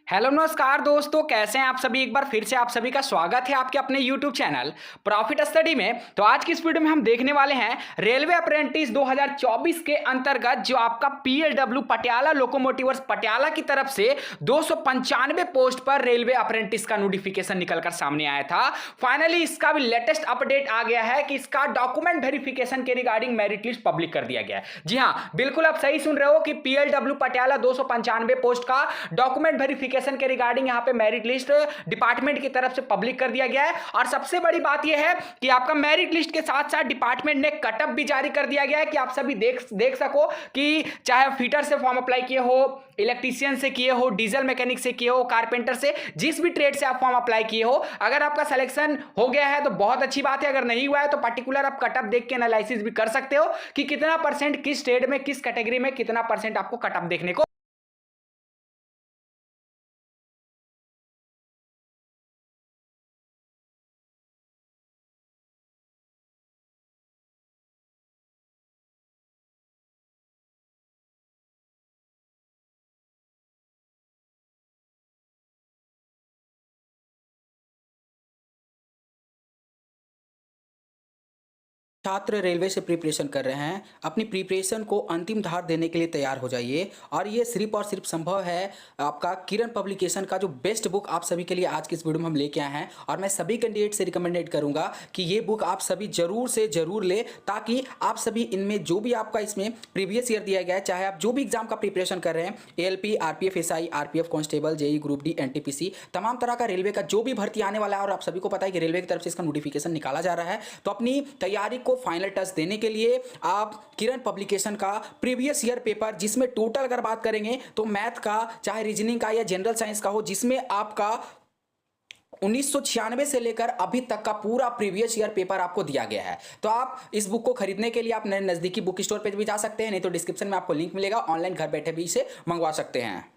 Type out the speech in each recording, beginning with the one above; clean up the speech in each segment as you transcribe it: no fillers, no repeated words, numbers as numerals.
Hello नमस्कार दोस्तों, कैसे हैं आप सभी। एक बार फिर से आप सभी का स्वागत है आपके अपने YouTube चैनल प्रॉफिट स्टडी में। तो आज की इस वीडियो में हम देखने वाले हैं रेलवे अप्रेंटिस 2024 के अंतर्गत जो आपका PLW पटियाला लोकोमोटिवर्स पटियाला की तरफ से 295 पोस्ट पर रेलवे अप्रेंटिस का नोटिफिकेशन निकलकर सामने आया था। फाइनली इसका भी लेटेस्ट अपडेट आ गया है कि इसका डॉक्यूमेंट वेरिफिकेशन के रिगार्डिंग मेरिट लिस्ट पब्लिक कर दिया गया है। जी हाँ, बिल्कुल आप सही सुन रहे हो कि PLW पटियाला 295 पोस्ट का डॉक्यूमेंट वेरिफिकेशन के रिगार्डिंग यहां पे मेरिट लिस्ट डिपार्टमेंट की तरफ से पब्लिक कर दिया गया है। और सबसे बड़ी बात यह है कि आपका मेरिट लिस्ट के साथ साथ डिपार्टमेंट ने कटअप भी जारी कर दिया गया है कि आप सभी देख सको कि चाहे फीटर से फॉर्म अप्लाई किए हो, इलेक्ट्रीशियन से किए हो, डीजल मैकेनिक से किए हो, कारपेंटर से, जिस भी ट्रेड से आप फॉर्म अप्लाई किए हो, अगर आपका सिलेक्शन हो गया है तो बहुत अच्छी बात है। अगर नहीं हुआ है तो पर्टिकुलर आप कटअप देख के एनालिसिस भी कर सकते हो कि कितना परसेंट किस ट्रेड में, किस कैटेगरी में कितना परसेंट आपको कटअप देखने को। छात्र रेलवे से प्रिपरेशन कर रहे हैं, अपनी प्रिपरेशन को अंतिम धार देने के लिए तैयार हो जाइए। और ये सिर्फ और सिर्फ संभव है आपका किरण पब्लिकेशन का जो बेस्ट बुक आप सभी के लिए आज की इस वीडियो में हम लेके आए हैं। और मैं सभी कैंडिडेट से रिकमेंडेड करूंगा कि ये बुक आप सभी जरूर से जरूर ले, ताकि आप सभी इनमें जो भी आपका इसमें प्रीवियस ईयर दिया गया है, चाहे आप जो भी एग्जाम का प्रिपरेशन कर रहे हैं, ALP, RPF, SI, RPF constable, JEE group D, NTPC, तमाम तरह का रेलवे का जो भी भर्ती आने वाला है, और आप सभी को पता है कि रेलवे की तरफ से इसका नोटिफिकेशन निकाला जा रहा है, तो अपनी तैयारी को फाइनल टच देने के लिए आप किरण पब्लिकेशन का प्रीवियस ईयर पेपर, जिसमें टोटल अगर बात करेंगे तो मैथ का, चाहे रीजनिंग का या जनरल साइंस का हो, जिसमें आपका 1996 से लेकर अभी तक का पूरा प्रीवियस ईयर पेपर आपको दिया गया है। तो आप इस बुक को खरीदने के लिए आप नजदीकी बुक स्टोर पे भी जा सकते हैं, नहीं तो डिस्क्रिप्शन में आपको लिंक मिलेगा, ऑनलाइन घर बैठे भी इसे मंगवा सकते हैं।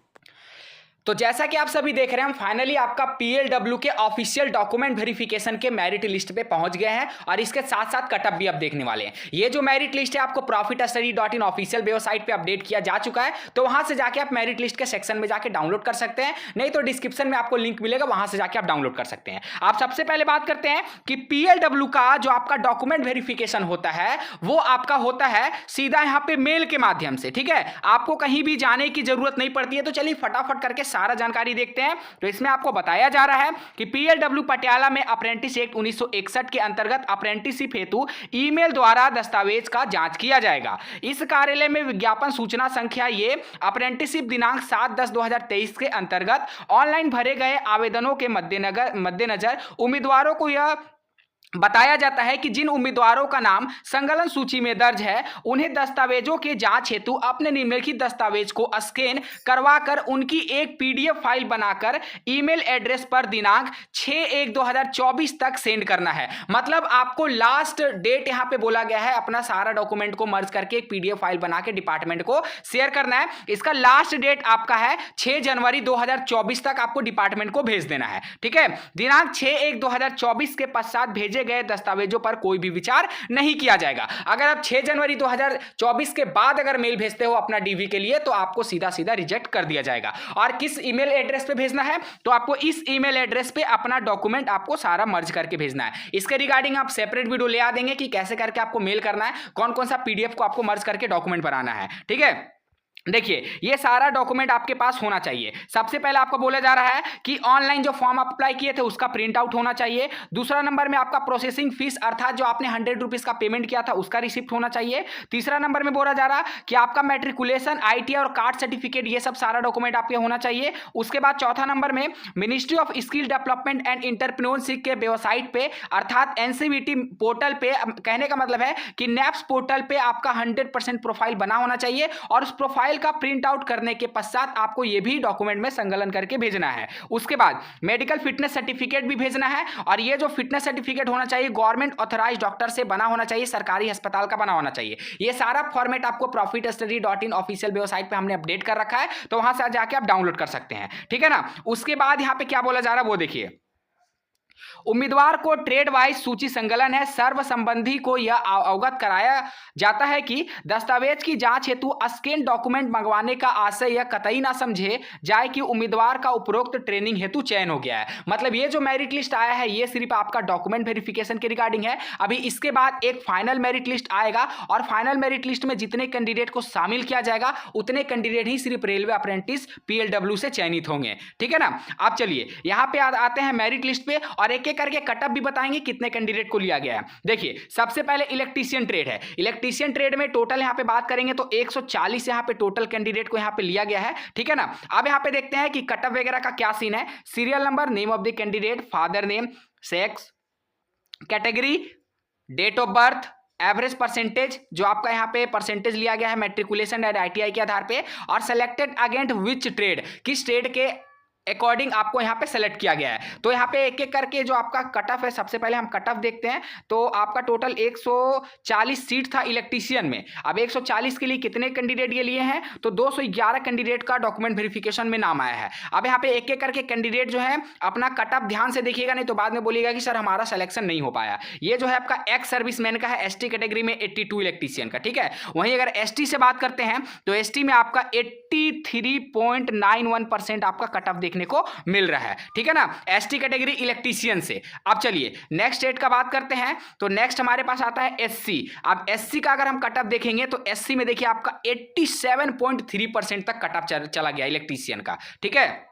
तो जैसा कि आप सभी देख रहे हैं, हम फाइनली आपका PLW के ऑफिशियल डॉक्यूमेंट वेरिफिकेशन के मेरिट लिस्ट पे पहुंच गए हैं, और इसके साथ साथ कटअप भी आप देखने वाले हैं। ये जो मेरिट लिस्ट है आपको profitstudy.in ऑफिशियल वेबसाइट पे अपडेट किया जा चुका है, तो वहां से जाके आप मेरिट लिस्ट के सेक्शन में जाके डाउनलोड कर सकते हैं, नहीं तो डिस्क्रिप्शन में आपको लिंक मिलेगा, वहां से जाके आप डाउनलोड कर सकते हैं। आप सबसे पहले बात करते हैं कि PLW का जो आपका डॉक्यूमेंट वेरिफिकेशन होता है वो आपका होता है सीधा यहाँ पे मेल के माध्यम से। ठीक है, आपको कहीं भी जाने की जरूरत नहीं पड़ती है। तो चलिए फटाफट करके सारा जानकारी देखते हैं। तो इसमें आपको बताया जा रहा है कि PLW पटियाला में अप्रेंटिस एक्ट 1961 के अंतर्गत अप्रेंटिसशिप हेतु ईमेल द्वारा दस्तावेज का जांच किया जाएगा। इस कार्यालय में विज्ञापन सूचना संख्या ये अप्रेंटिसशिप दिनांक 7/10/2023 के अंतर्गत ऑनलाइन भरे गए आवेदनों के मद्देनजर उम्मीदवारों को यह बताया जाता है कि जिन उम्मीदवारों का नाम संकलन सूची में दर्ज है, उन्हें दस्तावेजों के जांच हेतु अपने निम्नलिखित दस्तावेज को स्कैन करवाकर उनकी एक PDF फाइल बनाकर ईमेल एड्रेस पर दिनांक 6/1/2024 तक सेंड करना है। मतलब आपको लास्ट डेट यहां पे बोला गया है, अपना सारा डॉक्यूमेंट को मर्ज करके एक PDF फाइल बना के डिपार्टमेंट को शेयर करना है। इसका लास्ट डेट आपका है 6 जनवरी 2024 तक आपको डिपार्टमेंट को भेज देना है। ठीक है, दिनांक 6/1/2024 के पश्चात भेजे गए दस्तावेजों पर कोई भी विचार नहीं किया जाएगा। अगर आप 6 जनवरी 2024 के बाद अगर मेल भेजते हो अपना DV के लिए, तो आपको सीधा सीधा रिजेक्ट कर दिया जाएगा। और किस ईमेल एड्रेस पे भेजना है, तो आपको इस ईमेल एड्रेस पे अपना डॉक्यूमेंट आपको सारा मर्ज करके भेजना है। इसके रिगार्डिंग आप सेपरेट वीडियो ले आ देंगे कि कैसे करके आपको मेल करना है, कौन कौन सा PDF को आपको मर्ज करके डॉक्यूमेंट बनाना है। ठीक है, देखिए ये सारा डॉक्यूमेंट आपके पास होना चाहिए। सबसे पहले आपको बोला जा रहा है कि ऑनलाइन जो फॉर्म अप्लाई किए थे उसका प्रिंट आउट होना चाहिए। दूसरा नंबर में आपका प्रोसेसिंग फीस अर्थात जो आपने 100 रुपीज का पेमेंट किया था उसका रिसिप्ट होना चाहिए। तीसरा नंबर में बोला जा रहा कि आपका मैट्रिकुलेशन, IT और कास्ट सर्टिफिकेट, ये सब सारा डॉक्यूमेंट आपके होना चाहिए। उसके बाद चौथा नंबर में ministry of skill development and entrepreneurship के वेबसाइट पे अर्थात NCVT पोर्टल पे, कहने का मतलब है कि NAPS पोर्टल पे आपका 100% प्रोफाइल बना होना चाहिए, और उस प्रोफाइल का प्रिंट आउट करने के पश्चात आपको यह भी डॉक्यूमेंट में संकलन करके भेजना है। उसके बाद मेडिकल फिटनेस सर्टिफिकेट भी भेजना है, और यह जो फिटनेस सर्टिफिकेट होना चाहिए गवर्नमेंट ऑथराइज्ड डॉक्टर से बना होना चाहिए, सरकारी अस्पताल का बना होना चाहिए। यह सारा फॉर्मेट आपको profitstudy.in ऑफिशियल वेबसाइट पे हमने अपडेट कर रखा है, तो वहां से जाके आप डाउनलोड कर सकते हैं। ठीक है ना। उसके बाद यहां पे क्या बोला जा रहा है वो देखिए उम्मीदवार को ट्रेड वाइज सूची संकलन है। सर्व संबंधी को यह अवगत कराया जाता है कि दस्तावेज की जांच हेतु स्कैन डॉक्यूमेंट मंगवाने का आशय यह कतई ना समझे जाए कि उम्मीदवार का उपरोक्त ट्रेनिंग हेतु चयन हो गया है। मतलब ये जो मेरिट लिस्ट आया है ये सिर्फ आपका डॉक्यूमेंट वेरिफिकेशन के रिगार्डिंग है। अभी इसके बाद एक फाइनल मेरिट लिस्ट आएगा और फाइनल मेरिट लिस्ट में जितने कैंडिडेट को शामिल किया जाएगा उतने कैंडिडेट ही सिर्फ रेलवे अप्रेंटिस पीएलडब्ल्यू से चयनित होंगे। ठीक है ना। अब चलिए यहां पे आते हैं मेरिट लिस्ट पे और एक एक करके कट ऑफ भी बताएंगे कितने कैंडिडेट को लिया गया है। देखिए सबसे पहले इलेक्ट्रीशियन ट्रेड है। इलेक्ट्रीशियन ट्रेड में टोटल यहां पे बात करेंगे तो 140 यहां पे टोटल कैंडिडेट को यहां पे लिया गया है। ठीक है ना। अब यहां पे देखते हैं कि कट ऑफ वगैरह का क्या सीन है। Serial number, name of the candidate, father name, sex, category, date of birth, average percentage जो आपका यहाँ पे परसेंटेज लिया गया है मैट्रिकुलेशन एंड आईटीआई के आधार पे, और सेलेक्टेड अगेंस्ट विच ट्रेड, किस ट्रेड के अकॉर्डिंग आपको यहाँ पे सेलेक्ट किया गया है। तो यहाँ पे एक एक करके जो आपका कट ऑफ है, सबसे पहले हम कट ऑफ देखते हैं। तो आपका टोटल 140 सीट था इलेक्ट्रीशियन में। अब 140 के लिए कितने कैंडिडेट ये लिए हैं, तो 211 कैंडिडेट का डॉक्यूमेंट वेरिफिकेशन में नाम आया है। अब यहाँ पे एक एक करके कैंडिडेट जो है अपना कट ऑफ ध्यान से देखिएगा, नहीं तो बाद में बोलिएगा कि सर हमारा सिलेक्शन नहीं हो पाया। ये जो है आपका एक्स सर्विसमैन का है, एसटी कैटेगरी में 82 इलेक्ट्रीशियन का। ठीक है। वहीं अगर एसटी से बात करते हैं तो एसटी में आपका 83.91% आपका कट ऑफ देखने को मिल रहा है। ठीक है ना, एसटी कैटेगरी इलेक्ट्रीशियन से। अब चलिए नेक्स्ट स्टेट का बात करते हैं। तो नेक्स्ट हमारे पास आता है एससी। अब एससी का अगर हम कट ऑफ देखेंगे तो एससी में देखिए आपका 87.3% तक कट ऑफ चला गया इलेक्ट्रीशियन का। ठीक है।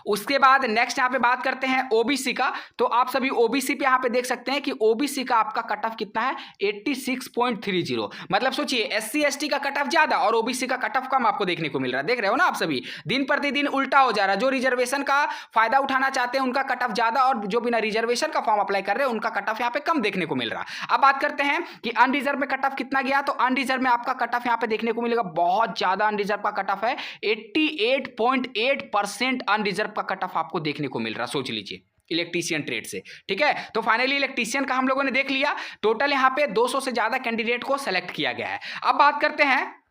उसके बाद नेक्स्ट यहां पे बात करते हैं ओबीसी का। तो आप सभी ओबीसी पे यहां पे देख सकते हैं कि ओबीसी का आपका कट ऑफ कितना है, 86.30। मतलब सोचिए एससी एसटी का कट ऑफ ज्यादा और ओबीसी का कट ऑफ कम आपको देखने को मिल रहा है। देख रहे हो ना आप सभी, दिन प्रतिदिन उल्टा हो जा रहा है। जो रिजर्वेशन का फायदा उठाना चाहते हैं उनका कट ऑफ ज्यादा, और जो बिना रिजर्वेशन का फॉर्म अप्लाई कर रहे हैं उनका कट ऑफ यहाँ पे कम देखने को मिल रहा है। अब बात करते हैं कि अनरिजर्व में कट ऑफ कितना गया। तो अनरिजर्व में आपका कट ऑफ यहाँ पे देखने को मिलेगा बहुत ज्यादा। अनरिजर्व का कट ऑफ है 88.8% अनरिजर्व का कट ऑफ आपको देखने को मिल रहा। सोच लीजिए इलेक्ट्रीशियन ट्रेड से। ठीक है। तो फाइनली इलेक्ट्रीशियन का हम लोगों ने देख लिया। टोटल यहां पे 200 से ज्यादा कैंडिडेट को सेलेक्ट किया गया है। अब बात करते हैं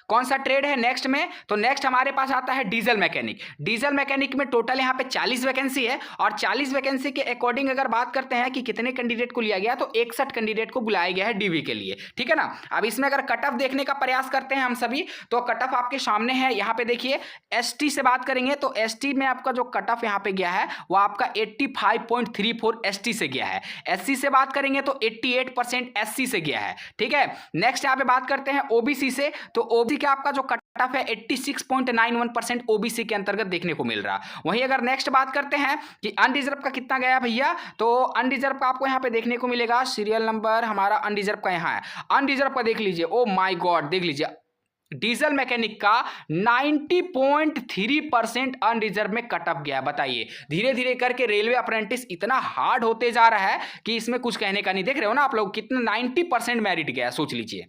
कौन सा ट्रेड है नेक्स्ट में। तो नेक्स्ट हमारे पास आता है डीजल मैकेनिक। डीजल मैकेनिक में टोटल यहाँ पे 40 वैकेंसी है, और 40 वैकेंसी के अकॉर्डिंग अगर बात करते हैं कि कितने कैंडिडेट को लिया गया, तो 61 कैंडिडेट को बुलाया गया है डीवी के लिए। ठीक है ना। अब इसमें अगर कट ऑफ देखने का प्रयास करते हैं हम सभी, तो कट ऑफ आपके सामने है। यहाँ पे देखिए एसटी से बात करेंगे तो एसटी में आपका जो कट ऑफ यहाँ पे गया है वो आपका 85.34 एसटी से गया है। एससी से बात करेंगे तो 88% एससी से गया है। ठीक है। नेक्स्ट यहाँ पे बात करते हैं ओबीसी से। तो ओबीसी का आपका जो कट ऑफ है 86.91% ओबीसी के अंतर्गत देखने को मिल रहा। वहीं अगर नेक्स्ट बात करते हैं कि अनरिजर्व का कितना गया भैया, तो अनरिजर्व का आपको यहां पे देखने को मिलेगा। सीरियल नंबर हमारा अनरिजर्व का यहां है। अनरिजर्व का देख लीजिए, ओ माय गॉड, देख लीजिए डीजल मैकेनिक का 90.3% अनरिजर्व में कट ऑफ गया। बताइए धीरे धीरे करके रेलवे अप्रेंटिस इतना हार्ड होते जा रहा है कि इसमें कुछ कहने का नहीं। देख रहे हो ना आप लोग कितना 90% मेरिट गया, सोच लीजिए।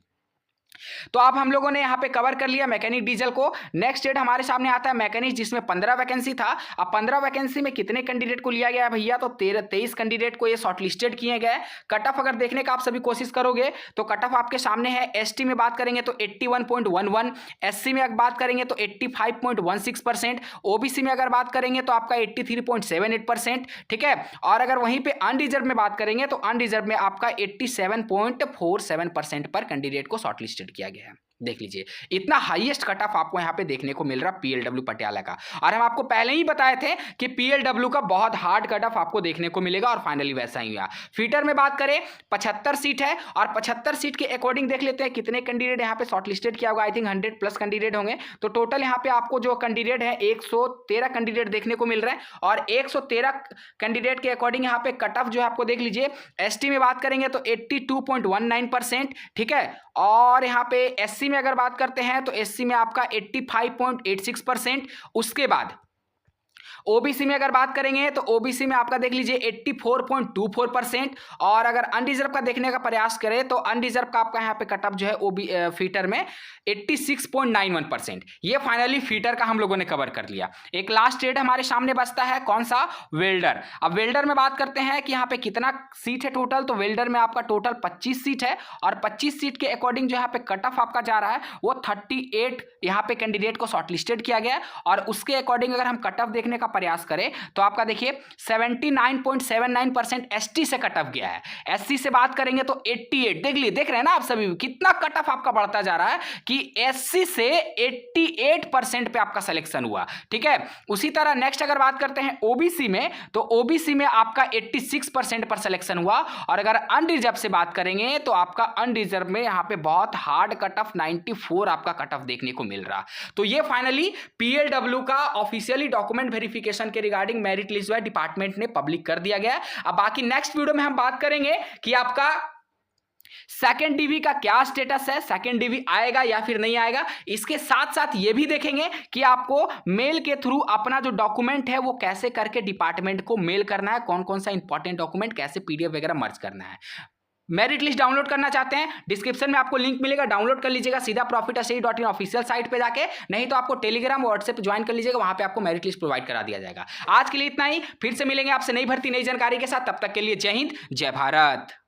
तो अब हम लोगों ने यहां पे कवर कर लिया मैकेनिक डीजल को। नेक्स्ट डेट हमारे सामने आता है मैकेनिक, जिसमें 15 वैकेंसी था। अब 15 वैकेंसी में कितने कैंडिडेट को लिया गया भैया, तो 23 कैंडिडेट को ये शॉर्टलिस्टेड किए गए। कट ऑफ अगर देखने का आप सभी कोशिश करोगे तो कट ऑफ आपके सामने है। एसटी में बात करेंगे तो 81.11, एससी में अगर बात करेंगे तो 85.16%, ओबीसी में अगर बात करेंगे तो आपका 83.78%। ठीक है। और अगर वहीं पे अनरिजर्व में बात करेंगे तो अनरिजर्व में आपका 87.47% पर कैंडिडेट को शॉर्टलिस्टेड किया गया है। देख लीजिए इतना हाईएस्ट कट ऑफ आपको यहां पे देखने को मिल रहा पीएलडब्ल्यू पटियाला का। और हम आपको पहले ही बताए थे कि पीएलडब्ल्यू का बहुत हार्ड कट ऑफ आपको देखने को मिलेगा, और फाइनली वैसा ही हुआ। फीटर में बात करें 75 सीट है, और 75 सीट के अकॉर्डिंग देख लेते हैं कितने कैंडिडेट यहां पे शॉर्टलिस्टेड किया होगा। आई थिंक 100+ कैंडिडेट होंगे। तो टोटल यहां पे आपको जो कैंडिडेट है 113 कैंडिडेट देखने को मिल रहे हैं, और 113 कैंडिडेट के अकॉर्डिंग यहां पे कट ऑफ जो है आपको देख लीजिए। एसटी में बात करेंगे तो 82.19%। ठीक है। और यहां पे एससी में अगर बात करते हैं तो एससी में आपका 85.86%। उसके बाद ओबीसी में अगर बात करेंगे तो ओबीसी में आपका देख लीजिए 84.24%। और अगर अनरिजर्व का देखने का प्रयास करें तो अनरिजर्व का आपका यहाँ पे कट ऑफ जो है फीटर में 86.91%। ये फाइनली फीटर का हम लोगों ने कवर कर लिया। एक लास्ट ट्रेड हमारे सामने बचता है, कौन सा, वेल्डर। अब वेल्डर में बात करते हैं कि यहाँ पे कितना सीट है टोटल। तो वेल्डर में आपका टोटल 25 सीट है, और 25 सीट के अकॉर्डिंग जो यहाँ पे कट ऑफ आपका जा रहा है वो 38 यहाँ पे कैंडिडेट को शॉर्टलिस्टेड किया गया। और उसके अकॉर्डिंग अगर हम कट ऑफ देखने का प्रयास करें तो आपका देखिए 79.79% एसटी से कट ऑफ गया है। एससी से बात करेंगे तो 88, देख रहे हैं ना आप सभी कितना कट ऑफ आपका बढ़ता जा रहा है कि एससी से 88% पे आपका सिलेक्शन हुआ। ठीक है, उसी तरह नेक्स्ट अगर बात करते हैं ओबीसी में, तो ओबीसी में आपका 86% पर सिलेक्शन हुआ। और अगर अनरिजर्व से बात करेंगे तो आपका अनरिजर्व में यहां पे बहुत हार्ड कट ऑफ 94 आपका कट ऑफ देखने को मिल रहा। तो ये फाइनली पीएलडब्ल्यू का ऑफिशियली डॉक्यूमेंट वेरिफिकेशन के रिगार्डिंग मेरिट लिस्ट जो है डिपार्टमेंट ने पब्लिक कर दिया गया। अब बाकी नेक्स्ट वीडियो में हम बात करेंगे कि आपका सेकेंड डीवी का क्या स्टेटस है, सेकेंड डीवी आएगा या फिर नहीं आएगा। इसके साथ साथ ये भी देखेंगे कि आपको मेल के थ्रू अपना जो डॉक्यूमेंट है वो कैसे करके डिपार्टमेंट को मेल करना है, कौन कौन सा इंपॉर्टेंट डॉक्यूमेंट कैसे पीडीएफ वगैरह मर्ज करना है। मेरिट लिस्ट डाउनलोड करना चाहते हैं, डिस्क्रिप्शन में आपको लिंक मिलेगा, डाउनलोड कर लीजिएगा सीधा profitstudy.in ऑफिशियल साइट पे जाके, नहीं तो आपको टेलीग्राम व्हाट्सएप ज्वाइन कर लीजिएगा, वहां पे आपको मेरिट लिस्ट प्रोवाइड करा दिया जाएगा। आज के लिए इतना ही, फिर से मिलेंगे आपसे नई भर्ती नई जानकारी के साथ, तब तक के लिए जय हिंद जय भारत।